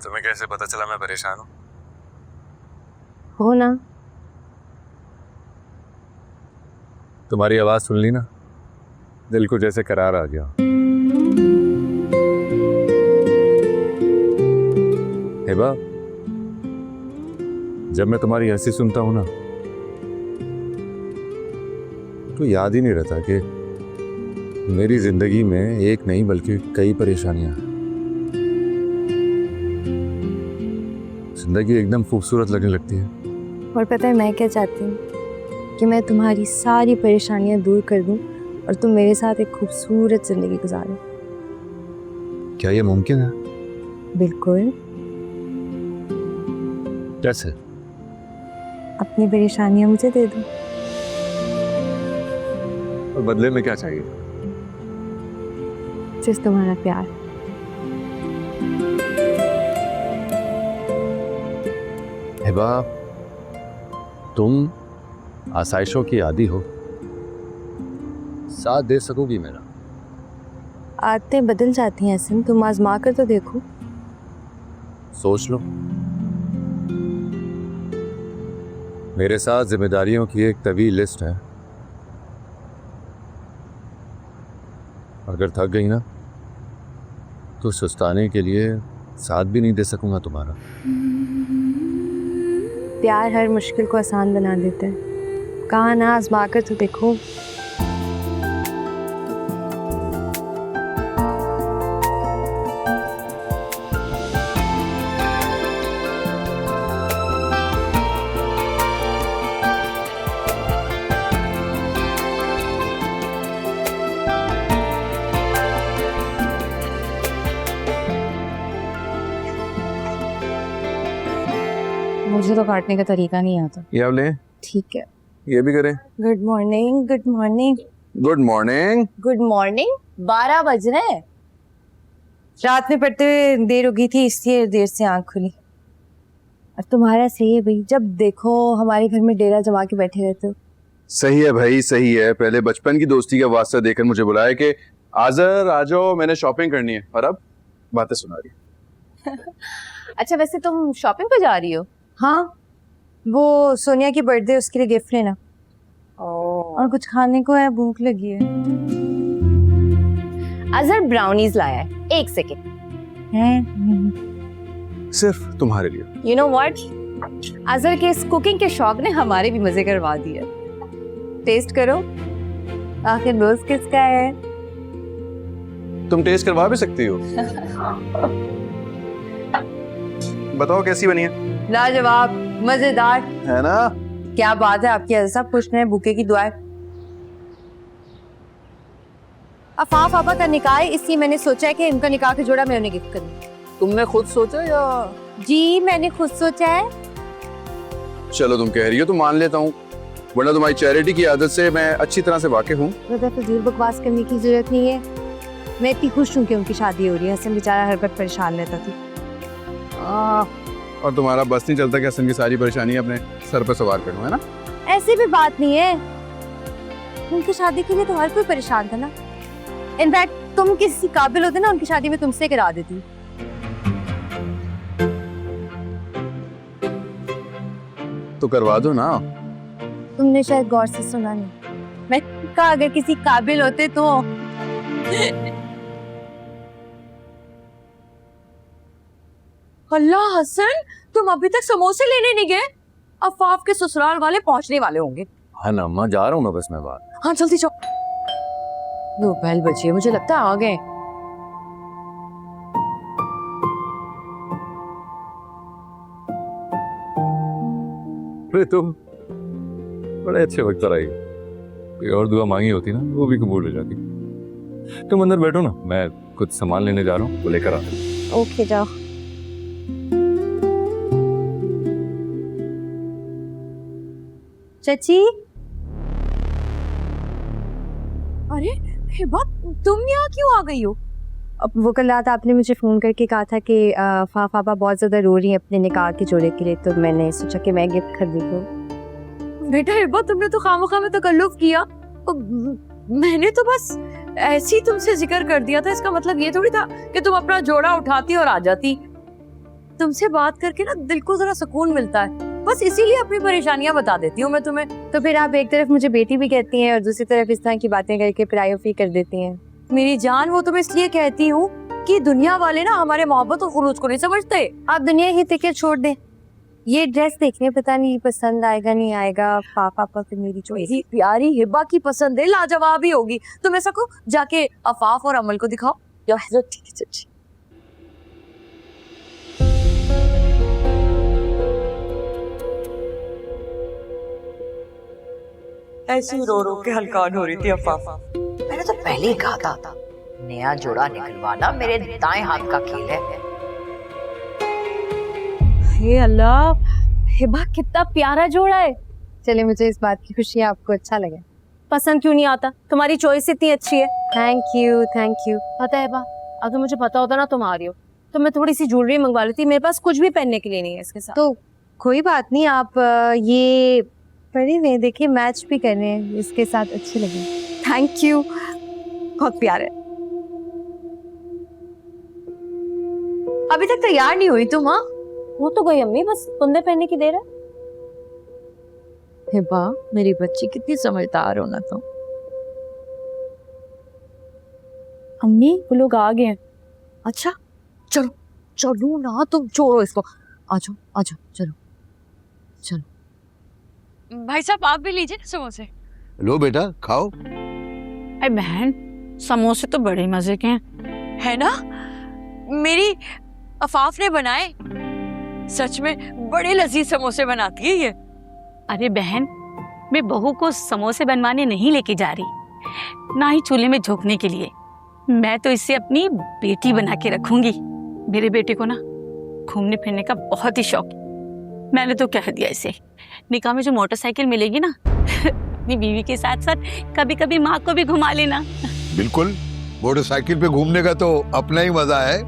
तुम्हें कैसे पता चला मैं परेशान हूँ? हो ना। तुम्हारी आवाज सुन ली ना, दिल को जैसे करार आ गया। हिबा, जब मैं तुम्हारी हंसी सुनता हूं ना, तो याद ही नहीं रहता कि मेरी जिंदगी में एक नहीं बल्कि कई परेशानियां हैं। जिंदगी एकदम खूबसूरत लगने लगती है। और पता है मैं क्या चाहती हूँ कि मैं तुम्हारी सारी परेशानियां दूर कर दूँ और तुम मेरे साथ एक खूबसूरत जिंदगी गुजारो। क्या ये मुमकिन है? बिल्कुल। कैसे? अपनी परेशानियां मुझे दे दो। और बदले में क्या चाहिए? सिर्फ तुम्हारा प्यार। हिबा, तुम आसाइशों की आदी हो, साथ दे सकोगी मेरा? आदतें बदल जाती हैं हसन, तुम आजमा कर तो देखो। सोच लो। मेरे साथ जिम्मेदारियों की एक तवील लिस्ट है। अगर थक गई ना, तो सुस्ताने के लिए साथ भी नहीं दे सकूंगा तुम्हारा। प्यार हर मुश्किल को आसान बना देता है। कहा ना आजमा कर तो देखो। मुझे तो काटने का तरीका नहीं आता। ये अब ले, ठीक है। ये भी करें। Good morning, good morning, good morning. Good morning. 12 बज रहे हैं। रात में पढ़ते हुए देर हो गई थी, इसलिए देर से आंख खुली। और तुम्हारा सही है भाई, जब देखो हमारे घर में डेरा जमा के बैठे रहते हो। सही है भाई, सही है। पहले बचपन की दोस्ती का वास्ता देकर मुझे बुलाया कि आजर आ जाओ, मैंने शॉपिंग करनी है, और अब बातें सुना रही है। अच्छा, वैसे तुम शॉपिंग पे जा रही हो? हाँ, वो सोनिया की बर्थडे, उसके लिए गिफ्ट लेना। और कुछ खाने को है, भूख लगी है। अजहर ब्राउनीज लाया है, एक सेकेंड। सिर्फ तुम्हारे लिए। यू नो व्हाट, अजहर के इस कुकिंग के शौक ने हमारे भी मजे करवा दिए। टेस्ट करो, आखिर दोस्त किसका है। तुम टेस्ट करवा भी सकती हो। बताओ कैसी बनी है? लाजवाब, मजेदार। है ना? क्या बात है, आपकी ऐसा पूछ रहे हैं, भूखे की दुआएं। अफाफ आपा का निकाह है, इसलिए मैंने सोचा है कि इनका निकाह का जोड़ा मैं उन्हें गिफ्ट करूँ। तुमने खुद सोचा या? जी मैंने खुद सोचा है। चलो तुम कह रही हो तो मान लेता हूँ, वरना तुम्हारी चैरिटी की आदत से मैं अच्छी तरह से वाकिफ हूँ। ज्यादा फजूल बकवास करने की जरूरत नहीं है। मैं इतनी खुश हूँ कि उनकी शादी हो रही है। हसन बेचारा हर वक्त परेशान रहता था। और तुम्हारा बस नहीं चलता कि हसन की सारी परेशानी अपने सर पर सवार करूँ, है ना? ऐसी भी बात नहीं है, उनकी शादी के लिए तो हर कोई परेशान था ना। इनफैक्ट तुम किसी काबिल होते ना, उनकी शादी में तुमसे करा देती। तो करवा दो ना। तुमने शायद गौर से सुना नहीं। मैं कहा अगर किसी काबिल होते तो। अल्लाह हसन, तुम अभी तक समोसे लेने नहीं गए? अफाफ के ससुराल वाले पहुंचने वाले होंगे। हाँ ना अम्मा, जा रहा हूँ मैं बस मैं बाहर। हाँ जल्दी जाओ। लो बैल बची है, मुझे लगता है आ गए। अरे तुम बड़े अच्छे वक्त पर आई। कोई और दुआ मांगी होती ना, वो भी कबूल हो जाती। तुम अंदर बैठो ना, मैं कुछ सामान लेने जा रहा हूँ, वो लेकर आता हूँ। ओके जाओ। चाची, अरे हिबा, तुम यहाँ क्यों आ गई हो? अब वो कल रात आपने मुझे फोन करके कहा था कि फाफा बहुत ज्यादा रो रही है अपने निकाह के जोड़े के लिए, तो मैंने सोचा कि मैं गिफ्ट खरीद दूँ। बेटा हिबा, तुमने तो खामोखा में तकल्लुफ किया। मैंने तो बस ऐसे ही तुमसे जिक्र कर दिया था, इसका मतलब ये थोड़ी था कि तुम अपना जोड़ा उठाती और आ जाती। तुमसे बात करके ना दिल को जरा सुकून मिलता है, बस इसीलिए अपनी परेशानियां बता देती हूँ मैं तुम्हें। तो फिर आप एक तरफ मुझे बेटी भी कहती हैं और दूसरी तरफ इस तरह की बातें करके प्रायोफी कर देती हैं। मेरी जान, वो तुम्हें इसलिए कहती हूँ कि दुनिया वाले ना हमारे मोहब्बत और खुलूस को नहीं समझते। आप दुनिया ही टिकट छोड़ दें। ये ड्रेस देखने पता नहीं पसंद आएगा नहीं आएगा, पापा फिर मेरी चॉइस। मेरी प्यारी हिबा की पसंद है, लाजवाब ही होगी। तुम ऐसा को जाके अफाफ और अमल को दिखाओ। ठीक है चाची। ऐसी रो रो के हलकान हो रही थी अफाफ। मैंने तो पहले ही कहा था नया जोड़ा निकलवाना मेरे दाएं हाथ का खेल है। हे अल्लाह, हिबा कितना प्यारा जोड़ा है। चले, मुझे इस बात की खुशी है आपको अच्छा लगे। पसंद क्यों नहीं आता? तुम्हारी चॉइस इतनी अच्छी है। Thank you thank you. पता है हिबा, अगर मुझे पता होता ना तुम आ रही हो तो मैं थोड़ी सी ज्वेलरी मंगवा लेती। मेरे पास कुछ भी पहनने के लिए नहीं है इसके साथ। तो कोई बात नहीं, आप ये पढ़े हुए देखिए, मैच भी कर रहे हैं, इसके साथ अच्छे लगे। थैंक यू, बहुत प्यारे। अभी तक तैयार नहीं हुई तुम? हाँ, वो तो गई अम्मी, बस कुंदे पहनने की देर है। हिबा, मेरी बच्ची कितनी समझदार हो ना तुम। अम्मी वो लोग आ गए हैं। अच्छा चलो चलो ना, तुम छोड़ो इसको। आ जाओ आ जाओ, चलो चलो। भाई साहब आप भी लीजिए ना समोसे। लो बेटा खाओ। अरे बहन, समोसे तो बड़े मजे के हैं, है ना? मेरी अफाफ ने बनाए, सच में बड़े लजीज समोसे बनाती है ये। अरे बहन, मैं बहू को समोसे बनवाने नहीं लेके जा रही, ना ही चूल्हे में झोंकने के लिए। मैं तो इसे अपनी बेटी बना के रखूंगी। मेरे बेटे को ना घूमने फिरने का बहुत ही शौक है। मैंने तो कह दिया इसे, निकाह में जो मोटरसाइकिल मिलेगी ना अपनी बीवी के साथ साथ कभी कभी माँ को भी घुमा लेना। बिल्कुल, मोटरसाइकिल पे घूमने का तो अपना ही मजा है।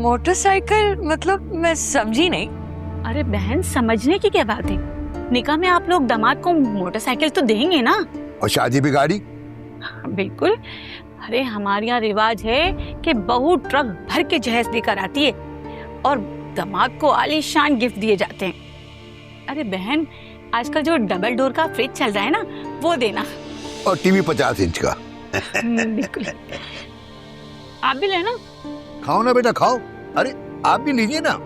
मोटरसाइकिल मतलब मैं समझी नहीं। अरे बहन, समझने की क्या बात है? निकाह में आप लोग दामाद को मोटरसाइकिल तो देंगे ना। और शादी भी गाड़ी। बिल्कुल। अरे हमारे यहाँ रिवाज है कि बहू ट्रक भर के जहेज लेकर आती है और दामाद को आलीशान गिफ्ट दिए जाते हैं। अरे बहन, आजकल जो डबल डोर का फ्रिज चल रहा है ना, वो देना। और टीवी 50 इंच का। बिल्कुल। आप भी लेना। खाओ ना बेटा खाओ। अरे आप भी लीजिए ना।